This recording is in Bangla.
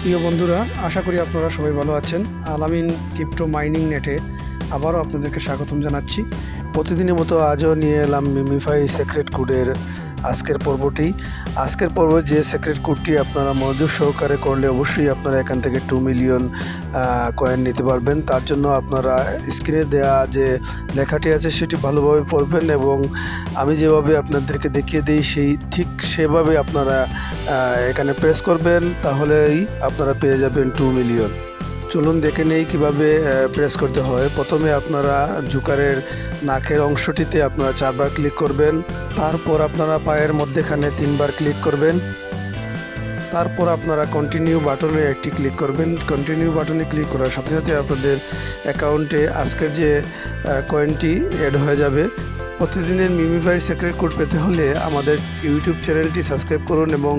প্রিয় বন্ধুরা, আশা করি আপনারা সবাই ভালো আছেন। আলামিন ক্রিপ্টো মাইনিং নেটে আবারও আপনাদেরকে স্বাগতম জানাচ্ছি। প্রতিদিনের মতো আজও নিয়ে এলাম মিমিফাই সিক্রেট কোডের আজকের পর্বে যে সিক্রেট কোডটি আপনারা মনোযোগ সহকারে করলে অবশ্যই আপনারা এখান থেকে 2 মিলিয়ন কয়েন নিতে পারবেন। তার জন্য আপনারা স্ক্রিনে দেওয়া যে লেখাটি আছে সেটি ভালোভাবে পড়বেন এবং আমি যেভাবে আপনাদেরকে দেখিয়ে দিই ঠিক সেভাবে আপনারা এখানে প্রেস করবেন, তাহলেই আপনারা পেয়ে যাবেন 2 মিলিয়ন। চলুন দেখে নেই কীভাবে প্রেস করতে হয়। প্রথমে আপনারা জোকারের নাকের অংশটিতে আপনারা 4 বার ক্লিক করবেন, তারপর আপনারা পায়ের মধ্যেখানে 3 বার ক্লিক করবেন, তারপর আপনারা কন্টিনিউ বাটনে একটি ক্লিক করবেন। কন্টিনিউ বাটনে ক্লিক করার সাথে সাথে আপনাদের অ্যাকাউন্টে আজকের যে কয়েনটি অ্যাড হয়ে যাবে। প্রতিদিনের মিমিফাই সিক্রেট কোড পেতে হলে আমাদের ইউটিউব চ্যানেলটি সাবস্ক্রাইব করুন এবং